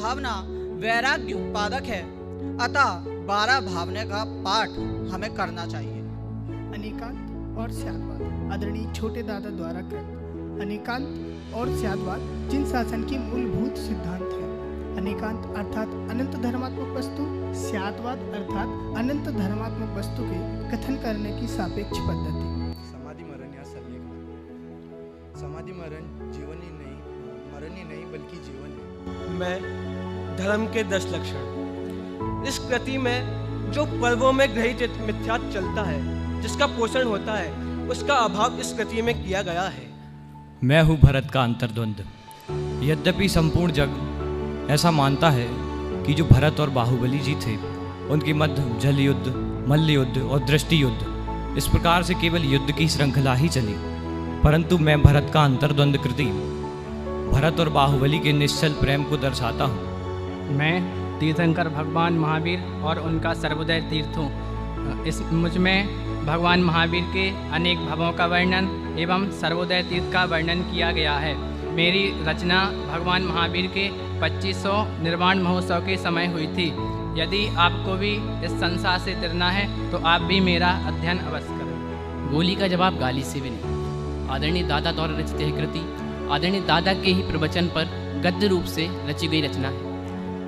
भावना वैराग्य उत्पादक है, अतः 12 भावना का पाठ हमें करना चाहिए। अनेकांत और स्यादवाद आदरणीय छोटे दादा द्वारा कृत। अनेकांत और स्यादवाद जिन शासन के मूलभूत सिद्धांत हैं। अनेकांत अर्थात अनंत धर्मात्मक वस्तु, स्यादवाद अर्थात अनंत धर्मात्मक वस्तु के कथन करने की सापेक्ष पद्धति। समाधि मरण या सल्लेख। समाधि मरण जीवन ही नहीं, मरण ही नहीं बल्कि जीवन है। मैं धर्म के 10 लक्षण। इस कृति में जो पर्वों में ग्रहित मिथ्यात्व चलता है, जिसका पोषण होता है, उसका अभाव इस कृति में किया गया है। मैं हूँ भरत का अंतर्द्वंद। यद्यपि संपूर्ण जग ऐसा मानता है कि जो भरत और बाहुबली जी थे, उनके मध्य जल युद्ध, मल्ल युद्ध और दृष्टि युद्ध, इस प्रकार से केवल युद्ध की श्रृंखला ही चली, परंतु मैं भरत का अंतर्द्वंद कृति भरत और बाहुबली के निश्चल प्रेम को दर्शाता हूँ। मैं तीर्थंकर भगवान महावीर और उनका सर्वोदय तीर्थ हूँ। इस मुझ में भगवान महावीर के अनेक भवों का वर्णन एवं सर्वोदय तीर्थ का वर्णन किया गया है। मेरी रचना भगवान महावीर के 2500 निर्वाण महोत्सव के समय हुई थी। यदि आपको भी इस संसार से तिरना है तो आप भी मेरा अध्ययन अवश्य करें। गोली का जवाब गाली से भी नहीं। आदरणीय दादा द्वारा रचित यह कृति आदरणीय दादा के ही प्रवचन पर गद्य रूप से रची गई रचना है।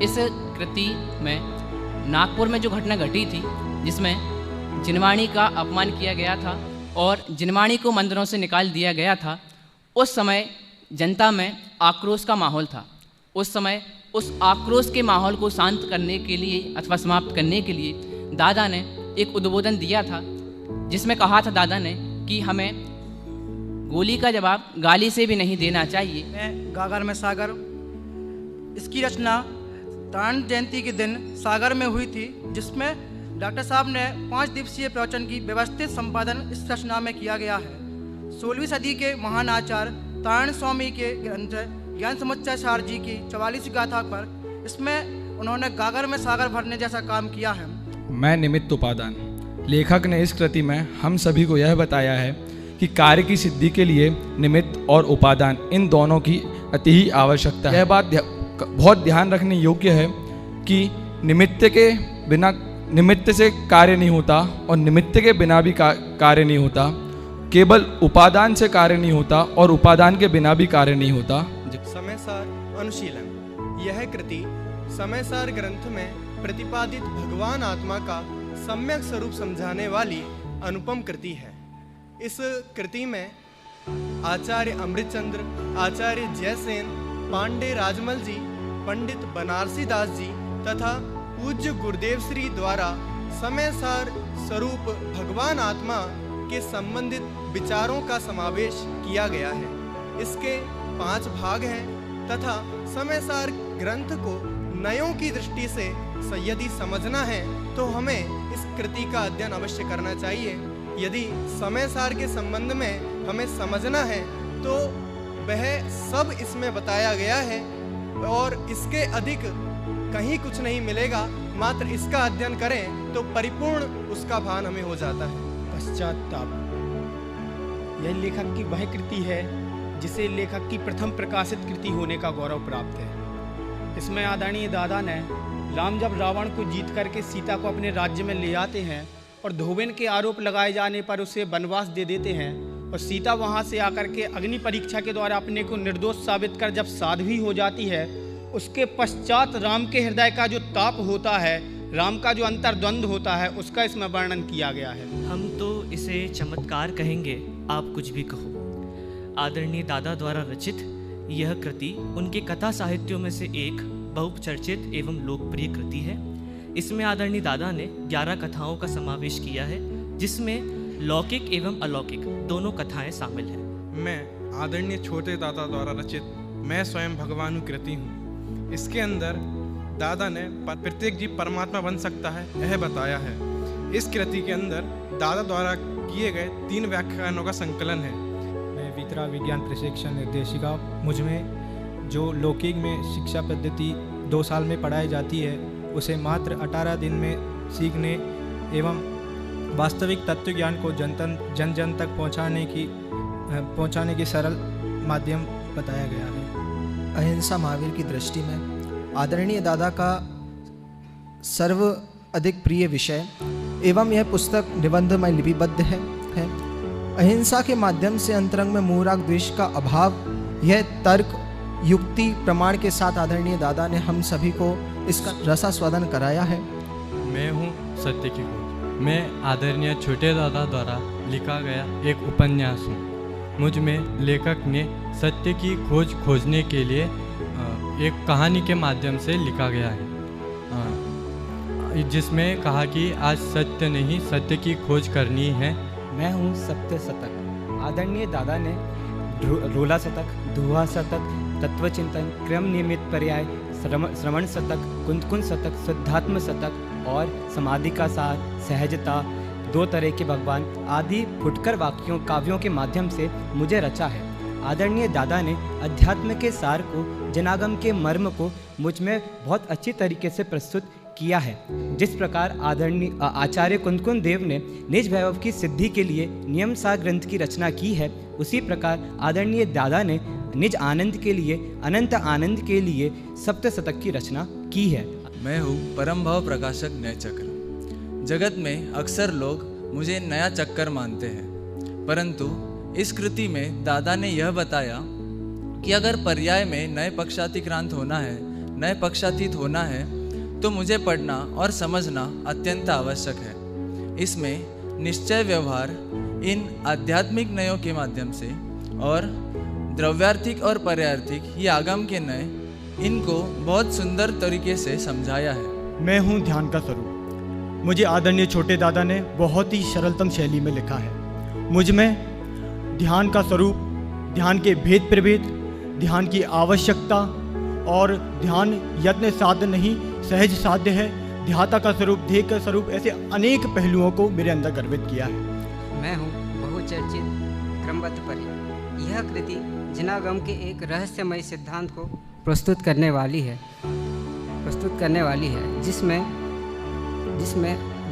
इस कृति में नागपुर में जो घटना घटी थी, जिसमें जिनवाणी का अपमान किया गया था और जिनवाणी को मंदिरों से निकाल दिया गया था, उस समय जनता में आक्रोश का माहौल था। उस समय उस आक्रोश के माहौल को शांत करने के लिए अथवा समाप्त करने के लिए दादा ने एक उद्बोधन दिया था, जिसमें कहा था दादा ने कि हमें गोली का जवाब गाली से भी नहीं देना चाहिए। मैं गागर में सागर, इसकी रचना तारण जयंती के दिन सागर में हुई थी, जिसमें डॉक्टर साहब ने 5 दिवसीय प्रवचन की व्यवस्थित संपादन इस रचना में किया गया है। 16वीं सदी के महान आचार्य तारण स्वामी के ग्रंथ ज्ञान समुच्चय सार जी की 44वीं गाथा पर इसमें उन्होंने गागर में सागर भरने जैसा काम किया है। मैं निमित्त उपादान। लेखक ने इस कृति में हम सभी को यह बताया है कि कार्य की सिद्धि के लिए निमित्त और उपादान, इन दोनों की अति ही आवश्यकता है। यह बात बहुत ध्यान रखने योग्य है कि निमित्त के बिना, निमित्त से कार्य नहीं होता और निमित्त के बिना भी कार्य नहीं होता। केवल उपादान से कार्य नहीं होता और उपादान के बिना भी कार्य नहीं होता। समयसार अनुशीलन। यह कृति समयसार ग्रंथ में प्रतिपादित भगवान आत्मा का सम्यक स्वरूप समझाने वाली अनुपम कृति है। इस कृति में आचार्य अमृतचंद्र, आचार्य जयसेन, पांडे राजमल जी, पंडित बनारसी दास जी तथा पूज्य गुरुदेव श्री द्वारा समयसार स्वरूप भगवान आत्मा के संबंधित विचारों का समावेश किया गया है। इसके 5 भाग हैं तथा समयसार ग्रंथ को नयों की दृष्टि से यदि समझना है तो हमें इस कृति का अध्ययन अवश्य करना चाहिए। यदि समयसार के संबंध में हमें समझना है तो वह सब इसमें बताया गया है और इसके अधिक कहीं कुछ नहीं मिलेगा। मात्र इसका अध्ययन करें तो परिपूर्ण उसका भान हमें हो जाता है। पश्चाताप। यह लेखक की वह कृति है जिसे लेखक की प्रथम प्रकाशित कृति होने का गौरव प्राप्त है। इसमें आदरणीय दादा ने राम जब रावण को जीत करके सीता को अपने राज्य में ले आते हैं और धोबिन के आरोप लगाए जाने पर उसे वनवास दे देते हैं और सीता वहां से आकर के अग्नि परीक्षा के द्वारा अपने को निर्दोष साबित कर जब साध्वी हो जाती है, उसके पश्चात राम के हृदय का जो ताप होता है, राम का जो अंतर्द्वंद होता है, उसका इसमें वर्णन किया गया है। हम तो इसे चमत्कार कहेंगे, आप कुछ भी कहो। आदरणीय दादा द्वारा रचित यह कृति उनके कथा साहित्यों में से एक बहुचर्चित एवं लोकप्रिय कृति है। इसमें आदरणीय दादा ने 11 कथाओं का समावेश किया है, जिसमें लौकिक एवं अलौकिक दोनों कथाएं शामिल हैं। मैं आदरणीय छोटे दादा द्वारा रचित मैं स्वयं भगवान कृति हूँ। इसके अंदर दादा ने प्रत्येक जीव परमात्मा बन सकता है यह बताया है। इस कृति के अंदर दादा द्वारा किए गए 3 व्याख्यानों का संकलन है। मैं वितरा विज्ञान प्रशिक्षण निर्देशिका, मुझ में जो लौकिक में शिक्षा पद्धति 2 साल में पढ़ाई जाती है, उसे मात्र 18 दिन में सीखने एवं वास्तविक तत्व ज्ञान को जन जन तक पहुंचाने की सरल माध्यम बताया गया है। अहिंसा महावीर की दृष्टि में आदरणीय दादा का सर्व अधिक प्रिय विषय एवं यह पुस्तक निबंध में लिपिबद्ध है। अहिंसा के माध्यम से अंतरंग में मोह राग द्वेष का अभाव, यह तर्क युक्ति प्रमाण के साथ आदरणीय दादा ने हम सभी को इसका रसास्वादन कराया है। मैं हूँ सत्य की खोज। मैं आदरणीय छोटे दादा द्वारा लिखा गया एक उपन्यास हूँ। मुझ में लेखक ने सत्य की खोज खोजने के लिए एक कहानी के माध्यम से लिखा गया है, जिसमें कहा कि आज सत्य नहीं सत्य की खोज करनी है। मैं हूँ सत्य शतक। आदरणीय दादा ने रोला शतक, दोहा शतक, तत्वचिंतन, क्रम नियमित पर्याय, श्रवण शतक, कुंतकुंत शतक, शुद्धात्म शतक और समाधि का सार, सहजता, दो तरह के भगवान आदि फुटकर वाक्यों काव्यों के माध्यम से मुझे रचा है। आदरणीय दादा ने अध्यात्म के सार को, जनागम के मर्म को मुझ में बहुत अच्छी तरीके से प्रस्तुत किया है। जिस प्रकार आदरणीय आचार्य कुंतकुंत देव ने निज वैभव की सिद्धि के लिए नियम सार ग्रंथ की रचना की है, उसी प्रकार आदरणीय दादा ने निज आनंद के लिए, अनंत आनंद के लिए सप्त शतक की रचना की है। मैं हूँ परम भाव प्रकाशक नए चक्र। जगत में अक्सर लोग मुझे नया चक्कर मानते हैं, परंतु इस कृति में दादा ने यह बताया कि अगर पर्याय में नए पक्षातिक्रांत होना है, नए पक्षातीत होना है, तो मुझे पढ़ना और समझना अत्यंत आवश्यक है। इसमें निश्चय व्यवहार इन आध्यात्मिक नयों के माध्यम से और द्रव्यार्थिक और पर्यार्थिक ये आगम के नए, इनको बहुत सुंदर तरीके से समझाया है। मैं हूँ ध्यान का स्वरूप। मुझे आदरणीय छोटे दादा ने बहुत ही सरलतम शैली में लिखा है। मुझ में ध्यान का स्वरूप, ध्यान के भेद प्रभेद, ध्यान की आवश्यकता और ध्यान यत्न साध्य नहीं सहज साध्य है, ध्याता का स्वरूप, ध्येय का स्वरूप, ऐसे अनेक पहलुओं को मेरे अंदर गर्वित किया है। मैं हूँ बहुचर्चित क्रमबद्ध पर्याय। यह कृति जनागम के एक रहस्यमय सिद्धांत को प्रस्तुत करने वाली है जिसमें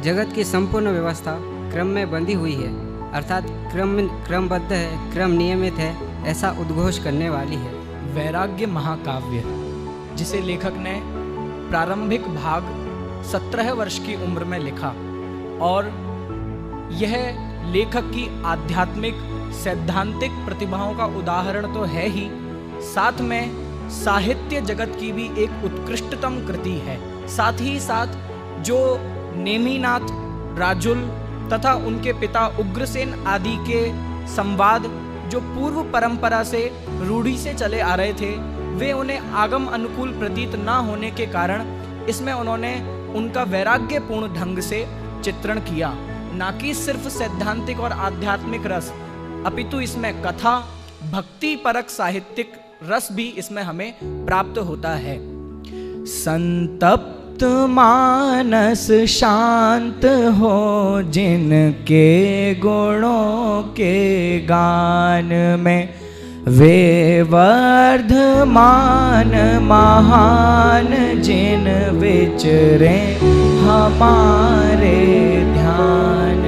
जगत की संपूर्ण व्यवस्था क्रम में बंधी हुई है, अर्थात क्रमबद्ध है, क्रम नियमित है, ऐसा उद्घोष करने वाली है। वैराग्य महाकाव्य, जिसे लेखक ने प्रारंभिक भाग 17 वर्ष की उम्र में लिखा, और यह लेखक की आध्यात्मिक सैद्धांतिक प्रतिभाओं का उदाहरण तो है ही, साथ में साहित्य जगत की भी एक उत्कृष्टतम कृति है। साथ ही साथ जो नेमिनाथ, राजुल तथा उनके पिता उग्रसेन आदि के संवाद जो पूर्व परंपरा से रूढ़ी से चले आ रहे थे, वे उन्हें आगम अनुकूल प्रतीत न होने के कारण इसमें उन्होंने उनका वैराग्यपूर्ण ढंग से चित्रण किया। न कि सिर्फ सैद्धांतिक और आध्यात्मिक रस, अपितु इसमें कथा, भक्ति परक साहित्यिक रस भी इसमें हमें प्राप्त होता है। संतप्त मानस शांत हो जिनके गुणों के गान में, वे वर्धमान महान जिन विचरे हमारे ध्यान